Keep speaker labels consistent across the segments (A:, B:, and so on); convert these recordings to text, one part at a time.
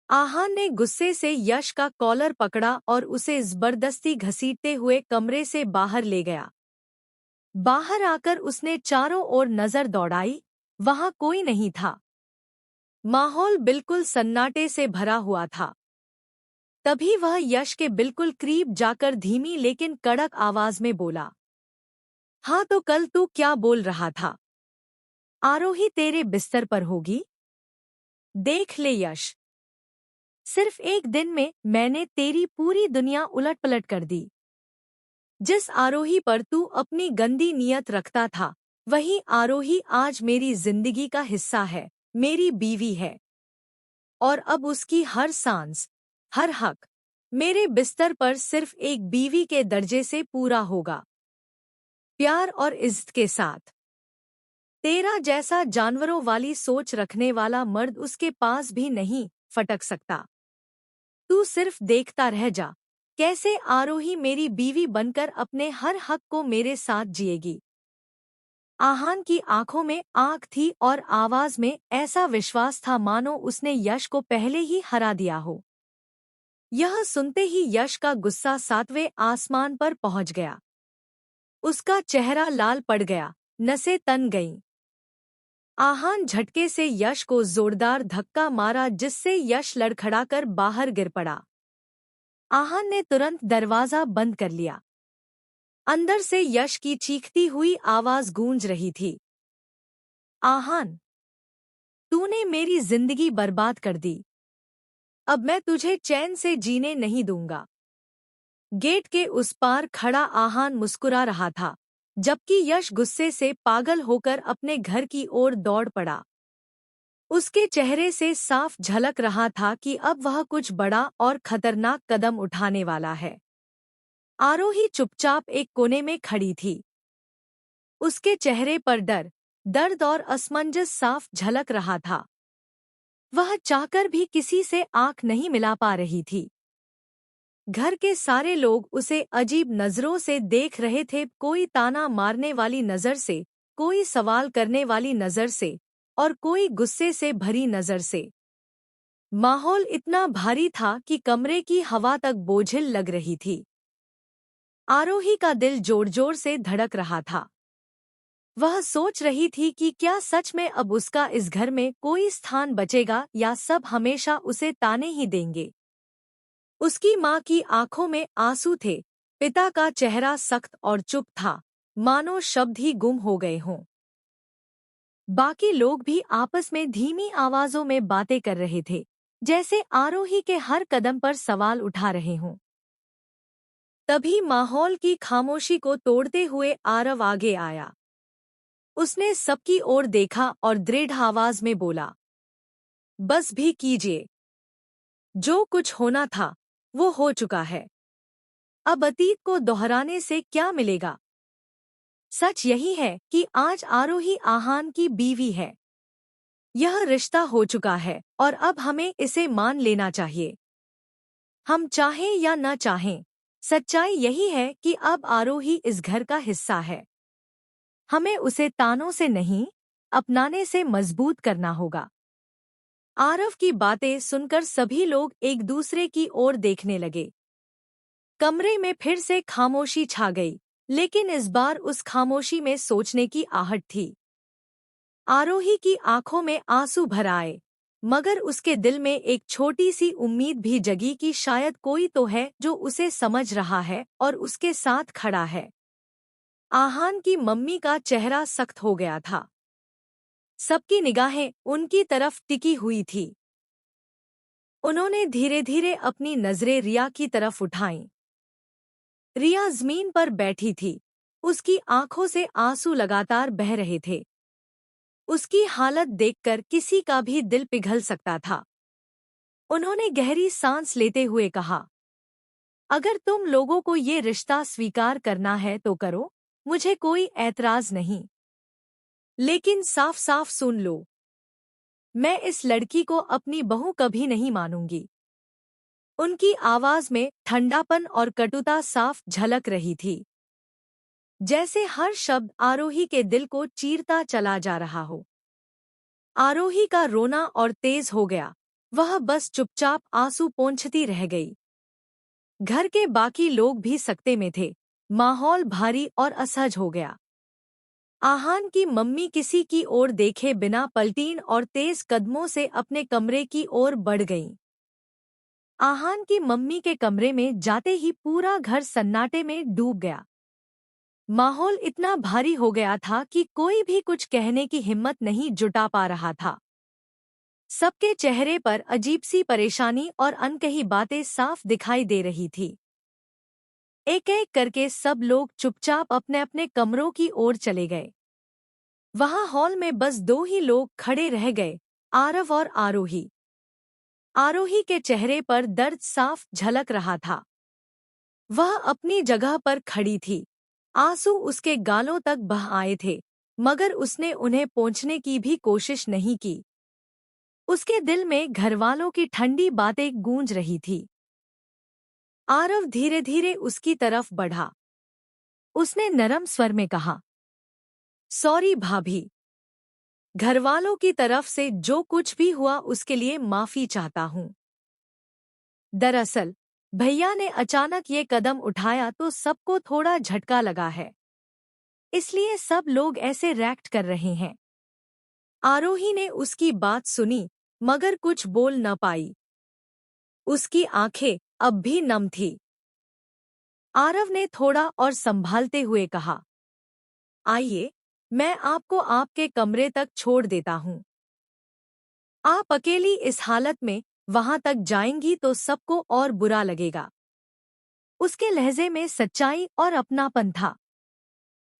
A: आहान ने गुस्से से यश का कॉलर पकड़ा और उसे जबरदस्ती घसीटते हुए कमरे से बाहर ले गया। बाहर आकर उसने चारों ओर नजर दौड़ाई, वहां कोई नहीं था। माहौल बिल्कुल सन्नाटे से भरा हुआ था। तभी वह यश के बिल्कुल करीब जाकर धीमी लेकिन कड़क आवाज में बोला, हाँ तो कल तू क्या बोल रहा था? आरोही तेरे बिस्तर पर होगी? देख ले यश, सिर्फ एक दिन में मैंने तेरी पूरी दुनिया उलट-पलट कर दी। जिस आरोही पर तू अपनी गंदी नीयत रखता था, वही आरोही आज मेरी जिंदगी का हिस्सा है, मेरी बीवी है। और अब उसकी हर सांस, हर हक मेरे बिस्तर पर सिर्फ एक बीवी के दर्जे से पूरा होगा, प्यार और इज्जत के साथ। तेरा जैसा जानवरों वाली सोच रखने वाला मर्द उसके पास भी नहीं फटक सकता। तू सिर्फ देखता रह जा, कैसे आरोही मेरी बीवी बनकर अपने हर हक को मेरे साथ जिएगी। आहान की आंखों में आंख थी और आवाज में ऐसा विश्वास था मानो उसने यश को पहले ही हरा दिया हो। यह सुनते ही यश का गुस्सा सातवें आसमान पर पहुंच गया। उसका चेहरा लाल पड़ गया, नसें तन गईं। आहान झटके से यश को जोरदार धक्का मारा जिससे यश लड़खड़ाकर बाहर गिर पड़ा। आहान ने तुरंत दरवाजा बंद कर लिया। अंदर से यश की चीखती हुई आवाज गूंज रही थी, आहान, तूने मेरी जिंदगी बर्बाद कर दी। अब मैं तुझे चैन से जीने नहीं दूंगा। गेट के उस पार खड़ा आहान मुस्कुरा रहा था, जबकि यश गुस्से से पागल होकर अपने घर की ओर दौड़ पड़ा। उसके चेहरे से साफ झलक रहा था कि अब वह कुछ बड़ा और खतरनाक कदम उठाने वाला है। आरोही चुपचाप एक कोने में खड़ी थी। उसके चेहरे पर डर, दर्द और असमंजस साफ झलक रहा था। वह चाहकर भी किसी से आंख नहीं मिला पा रही थी। घर के सारे लोग उसे अजीब नजरों से देख रहे थे, कोई ताना मारने वाली नजर से, कोई सवाल करने वाली नजर से और कोई गुस्से से भरी नजर से। माहौल इतना भारी था कि कमरे की हवा तक बोझिल लग रही थी। आरोही का दिल जोर-जोर से धड़क रहा था। वह सोच रही थी कि क्या सच में अब उसका इस घर में कोई स्थान बचेगा या सब हमेशा उसे ताने ही देंगे। उसकी माँ की आंखों में आंसू थे, पिता का चेहरा सख्त और चुप था, मानो शब्द ही गुम हो गए हों। बाकी लोग भी आपस में धीमी आवाजों में बातें कर रहे थे, जैसे आरोही के हर कदम पर सवाल उठा रहे हों। तभी माहौल की खामोशी को तोड़ते हुए आरव आगे आया। उसने सबकी ओर देखा और दृढ़ आवाज में बोला, बस भी कीजिए। जो कुछ होना था, वो हो चुका है। अब अतीत को दोहराने से क्या मिलेगा? सच यही है कि आज आरोही आहान की बीवी है। यह रिश्ता हो चुका है और अब हमें इसे मान लेना चाहिए। हम चाहें या न चाहें, सच्चाई यही है कि अब आरोही इस घर का हिस्सा है। हमें उसे तानों से नहीं, अपनाने से मजबूत करना होगा। आरव की बातें सुनकर सभी लोग एक दूसरे की ओर देखने लगे। कमरे में फिर से खामोशी छा गई, लेकिन इस बार उस खामोशी में सोचने की आहट थी। आरोही की आंखों में आंसू भर आए, मगर उसके दिल में एक छोटी सी उम्मीद भी जगी कि शायद कोई तो है जो उसे समझ रहा है और उसके साथ खड़ा है। आहान की मम्मी का चेहरा सख्त हो गया था। सबकी निगाहें उनकी तरफ टिकी हुई थी। उन्होंने धीरे-धीरे अपनी नजरें रिया की तरफ उठाईं। रिया जमीन पर बैठी थी, उसकी आंखों से आंसू लगातार बह रहे थे। उसकी हालत देखकर किसी का भी दिल पिघल सकता था। उन्होंने गहरी सांस लेते हुए कहा, अगर तुम लोगों को ये रिश्ता स्वीकार करना है तो करो, मुझे कोई ऐतराज नहीं। लेकिन साफ साफ सुन लो, मैं इस लड़की को अपनी बहू कभी नहीं मानूंगी। उनकी आवाज में ठंडापन और कटुता साफ झलक रही थी, जैसे हर शब्द आरोही के दिल को चीरता चला जा रहा हो। आरोही का रोना और तेज हो गया। वह बस चुपचाप आंसू पोंछती रह गई। घर के बाकी लोग भी सकते में थे। माहौल भारी और असहज हो गया। आहान की मम्मी किसी की ओर देखे बिना पलटीं और तेज कदमों से अपने कमरे की ओर बढ़ गईं। आहान की मम्मी के कमरे में जाते ही पूरा घर सन्नाटे में डूब गया। माहौल इतना भारी हो गया था कि कोई भी कुछ कहने की हिम्मत नहीं जुटा पा रहा था। सबके चेहरे पर अजीब सी परेशानी और अनकही बातें साफ दिखाई दे रही थी। एक एक करके सब लोग चुपचाप अपने अपने कमरों की ओर चले गए। वहां हॉल में बस दो ही लोग खड़े रह गए, आरव और आरोही। आरोही के चेहरे पर दर्द साफ झलक रहा था। वह अपनी जगह पर खड़ी थी। आंसू उसके गालों तक बह आए थे, मगर उसने उन्हें पोंछने की भी कोशिश नहीं की। उसके दिल में घरवालों की ठंडी बातें गूंज रही थी। आरव धीरे धीरे उसकी तरफ बढ़ा। उसने नरम स्वर में कहा, सॉरी भाभी। घरवालों की तरफ से जो कुछ भी हुआ उसके लिए माफी चाहता हूँ। दरअसल भैया ने अचानक ये कदम उठाया तो सबको थोड़ा झटका लगा है, इसलिए सब लोग ऐसे रिएक्ट कर रहे हैं। आरोही ने उसकी बात सुनी मगर कुछ बोल न पाई। उसकी आंखें अब भी नम थी। आरव ने थोड़ा और संभालते हुए कहा, आइए, मैं आपको आपके कमरे तक छोड़ देता हूँ। आप अकेली इस हालत में वहां तक जाएंगी तो सबको और बुरा लगेगा। उसके लहजे में सच्चाई और अपनापन था।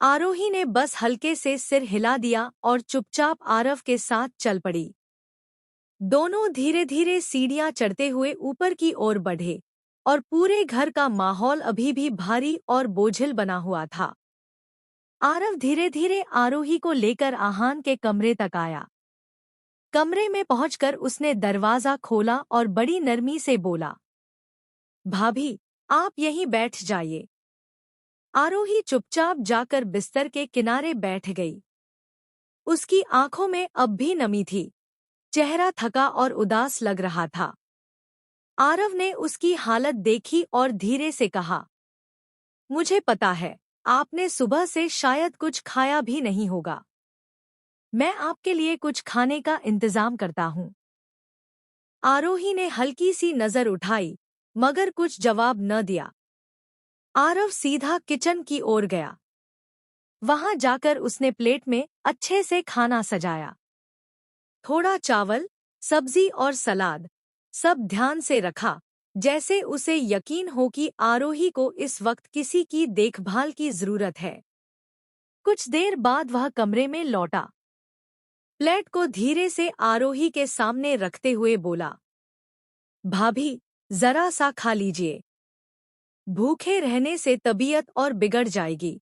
A: आरोही ने बस हल्के से सिर हिला दिया और चुपचाप आरव के साथ चल पड़ी। दोनों धीरे धीरे सीढ़ियां चढ़ते हुए ऊपर की ओर बढ़े और पूरे घर का माहौल अभी भी भारी और बोझिल बना हुआ था। आरव धीरे धीरे आरोही को लेकर आहान के कमरे तक आया। कमरे में पहुंचकर उसने दरवाजा खोला और बड़ी नरमी से बोला, भाभी, आप यहीं बैठ जाइए। आरोही चुपचाप जाकर बिस्तर के किनारे बैठ गई। उसकी आंखों में अब भी नमी थी। चेहरा थका और उदास लग रहा था। आरव ने उसकी हालत देखी और धीरे से कहा, मुझे पता है, आपने सुबह से शायद कुछ खाया भी नहीं होगा। मैं आपके लिए कुछ खाने का इंतजाम करता हूँ। आरोही ने हल्की सी नजर उठाई मगर कुछ जवाब न दिया। आरव सीधा किचन की ओर गया। वहां जाकर उसने प्लेट में अच्छे से खाना सजाया। थोड़ा चावल, सब्जी और सलाद, सब ध्यान से रखा, जैसे उसे यकीन हो कि आरोही को इस वक्त किसी की देखभाल की जरूरत है। कुछ देर बाद वह कमरे में लौटा। प्लेट को धीरे से आरोही के सामने रखते हुए बोला, भाभी, जरा सा खा लीजिए। भूखे रहने से तबीयत और बिगड़ जाएगी।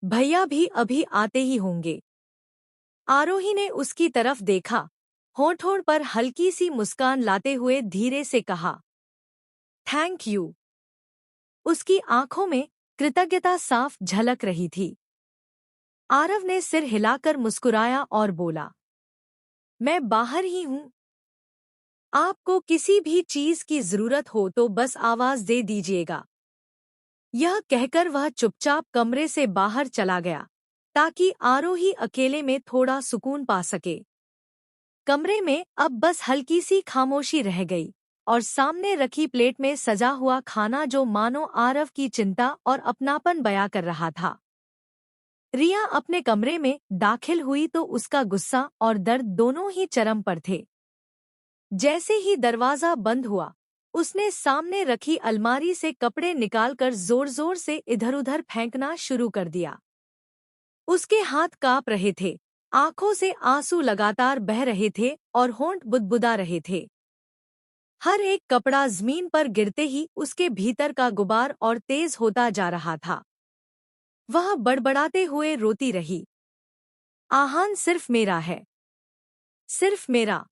A: भैया भी अभी आते ही होंगे। आरोही ने उसकी तरफ देखा, होठों पर हल्की सी मुस्कान लाते हुए धीरे से कहा, थैंक यू। उसकी आंखों में कृतज्ञता साफ झलक रही थी। आरव ने सिर हिलाकर मुस्कुराया और बोला, मैं बाहर ही हूँ। आपको किसी भी चीज की जरूरत हो तो बस आवाज दे दीजिएगा। यह कहकर वह चुपचाप कमरे से बाहर चला गया ताकि आरोही अकेले में थोड़ा सुकून पा सके। कमरे में अब बस हल्की सी खामोशी रह गई और सामने रखी प्लेट में सजा हुआ खाना जो मानो आरव की चिंता और अपनापन बयां कर रहा था। रिया अपने कमरे में दाखिल हुई तो उसका गुस्सा और दर्द दोनों ही चरम पर थे। जैसे ही दरवाजा बंद हुआ, उसने सामने रखी अलमारी से कपड़े निकालकर जोर-जोर से इधर-उधर फेंकना शुरू कर दिया। उसके हाथ कांप रहे थे, आंखों से आंसू लगातार बह रहे थे और होंठ बुदबुदा रहे थे। हर एक कपड़ा जमीन पर गिरते ही उसके भीतर का गुबार और तेज होता जा रहा था। वह बड़बड़ाते हुए रोती रही, आहान सिर्फ मेरा है, सिर्फ मेरा।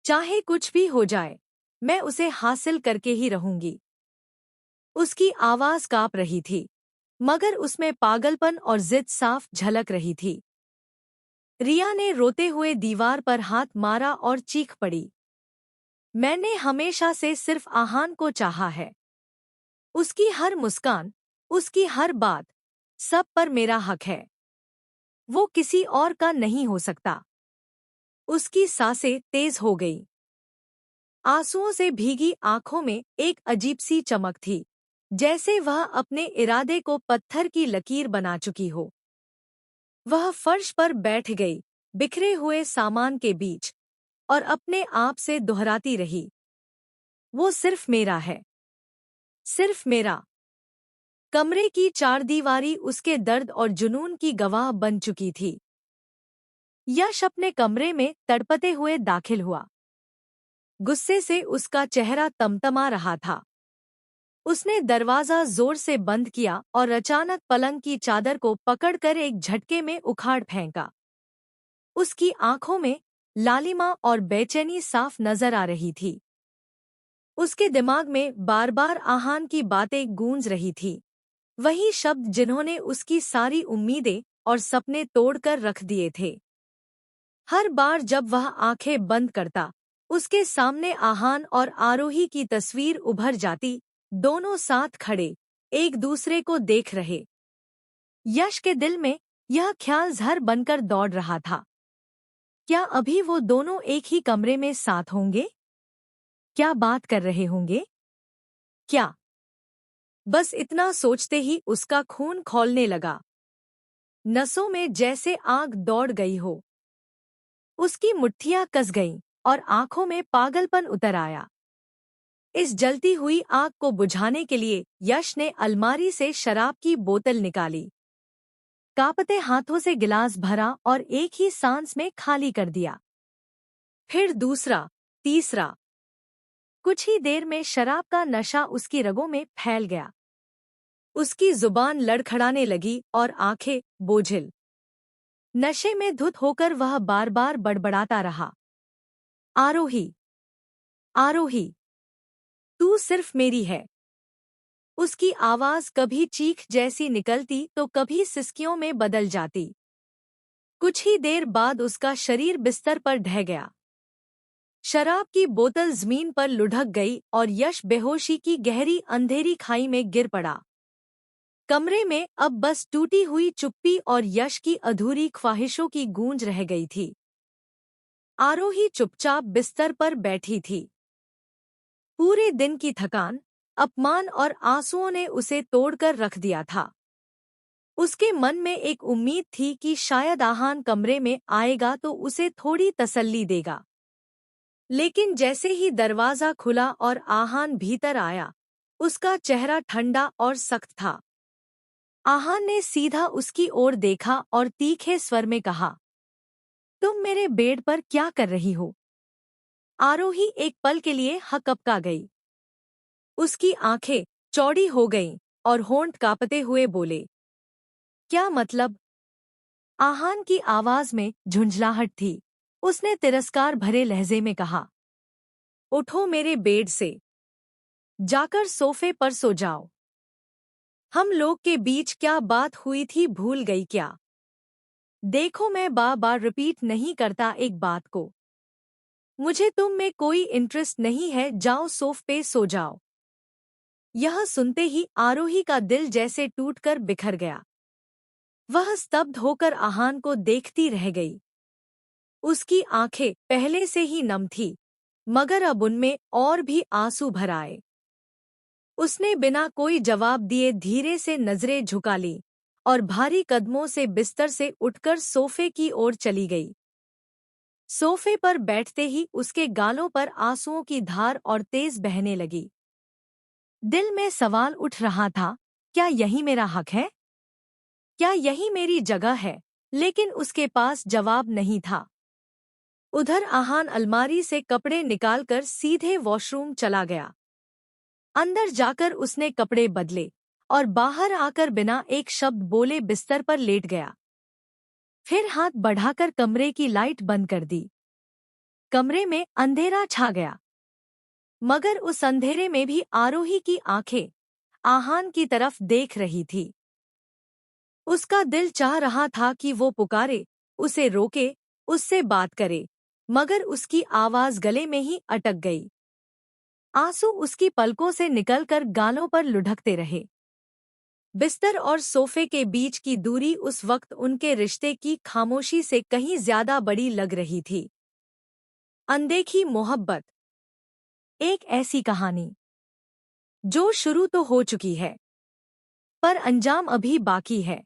A: चाहे कुछ भी हो जाए, मैं उसे हासिल करके ही रहूंगी। उसकी आवाज कांप रही थी, मगर उसमें पागलपन और जिद साफ झलक रही थी। रिया ने रोते हुए दीवार पर हाथ मारा और चीख पड़ी। मैंने हमेशा से सिर्फ आहान को चाहा है। उसकी हर मुस्कान, उसकी हर बात, सब पर मेरा हक है। वो किसी और का नहीं हो सकता। उसकी सांसें तेज हो गई। आंसुओं से भीगी आंखों में एक अजीब सी चमक थी, जैसे वह अपने इरादे को पत्थर की लकीर बना चुकी हो। वह फर्श पर बैठ गई, बिखरे हुए सामान के बीच, और अपने आप से दोहराती रही, वो सिर्फ मेरा है, सिर्फ मेरा। कमरे की चारदीवारी उसके दर्द और जुनून की गवाह बन चुकी थी। यश अपने कमरे में तड़पते हुए दाखिल हुआ। गुस्से से उसका चेहरा तमतमा रहा था। उसने दरवाजा जोर से बंद किया और अचानक पलंग की चादर को पकड़कर एक झटके में उखाड़ फेंका। उसकी आंखों में लालिमा और बेचैनी साफ नजर आ रही थी। उसके दिमाग में बार बार आहान की बातें गूंज रही थी, वही शब्द जिन्होंने उसकी सारी उम्मीदें और सपने तोड़कर रख दिए थे। हर बार जब वह आंखें बंद करता, उसके सामने आहान और आरोही की तस्वीर उभर जाती, दोनों साथ खड़े, एक दूसरे को देख रहे। यश के दिल में यह ख्याल जहर बनकर दौड़ रहा था। क्या अभी वो दोनों एक ही कमरे में साथ होंगे? क्या बात कर रहे होंगे? क्या? बस इतना सोचते ही उसका खून खौलने लगा। नसों में जैसे आग दौड़ गई हो। उसकी मुट्ठियां कस गईं और आंखों में पागलपन उतर आया। इस जलती हुई आग को बुझाने के लिए यश ने अलमारी से शराब की बोतल निकाली। कांपते हाथों से गिलास भरा और एक ही सांस में खाली कर दिया। फिर दूसरा, तीसरा। कुछ ही देर में शराब का नशा उसकी रगों में फैल गया। उसकी जुबान लड़खड़ाने लगी और आंखें बोझिल। नशे में धुत होकर वह बार बार बड़बड़ाता रहा, आरोही, आरोही, तू सिर्फ मेरी है। उसकी आवाज कभी चीख जैसी निकलती तो कभी सिसकियों में बदल जाती। कुछ ही देर बाद उसका शरीर बिस्तर पर ढह गया। शराब की बोतल जमीन पर लुढ़क गई और यश बेहोशी की गहरी अंधेरी खाई में गिर पड़ा। कमरे में अब बस टूटी हुई चुप्पी और यश की अधूरी ख्वाहिशों की गूंज रह गई थी। आरोही चुपचाप बिस्तर पर बैठी थी। पूरे दिन की थकान, अपमान और आंसुओं ने उसे तोड़कर रख दिया था। उसके मन में एक उम्मीद थी कि शायद आहान कमरे में आएगा तो उसे थोड़ी तसल्ली देगा। लेकिन जैसे ही दरवाजा खुला और आहान भीतर आया, उसका चेहरा ठंडा और सख्त था। आहान ने सीधा उसकी ओर देखा और तीखे स्वर में कहा, तुम मेरे बेड पर क्या कर रही हो? आरोही एक पल के लिए हकअपका गई। उसकी आंखें चौड़ी हो गईं और होंठ कांपते हुए बोले, क्या मतलब? आहान की आवाज में झुंझलाहट थी। उसने तिरस्कार भरे लहजे में कहा, उठो मेरे बेड से, जाकर सोफे पर सो जाओ। हम लोग के बीच क्या बात हुई थी भूल गई क्या? देखो मैं बार बार रिपीट नहीं करता एक बात को। मुझे तुम में कोई इंटरेस्ट नहीं है, जाओ सोफ पे सो जाओ। यह सुनते ही आरोही का दिल जैसे टूटकर बिखर गया। वह स्तब्ध होकर आहान को देखती रह गई। उसकी आंखें पहले से ही नम थी, मगर अब उनमें और भी आंसू भर आए। उसने बिना कोई जवाब दिए धीरे से नजरें झुका ली और भारी कदमों से बिस्तर से उठकर सोफे की ओर चली गई। सोफे पर बैठते ही उसके गालों पर आंसुओं की धार और तेज बहने लगी। दिल में सवाल उठ रहा था, क्या यही मेरा हक है? क्या यही मेरी जगह है? लेकिन उसके पास जवाब नहीं था। उधर आहान अलमारी से कपड़े निकालकर सीधे वॉशरूम चला गया। अंदर जाकर उसने कपड़े बदले और बाहर आकर बिना एक शब्द बोले बिस्तर पर लेट गया। फिर हाथ बढ़ाकर कमरे की लाइट बंद कर दी। कमरे में अंधेरा छा गया, मगर उस अंधेरे में भी आरोही की आंखें आहान की तरफ देख रही थी। उसका दिल चाह रहा था कि वो पुकारे, उसे रोके, उससे बात करे, मगर उसकी आवाज गले में ही अटक गई। आंसू उसकी पलकों से निकलकर गालों पर लुढ़कते रहे। बिस्तर और सोफे के बीच की दूरी उस वक्त उनके रिश्ते की खामोशी से कहीं ज्यादा बड़ी लग रही थी। अनदेखी मोहब्बत, एक ऐसी कहानी जो शुरू तो हो चुकी है, पर अंजाम अभी बाकी है।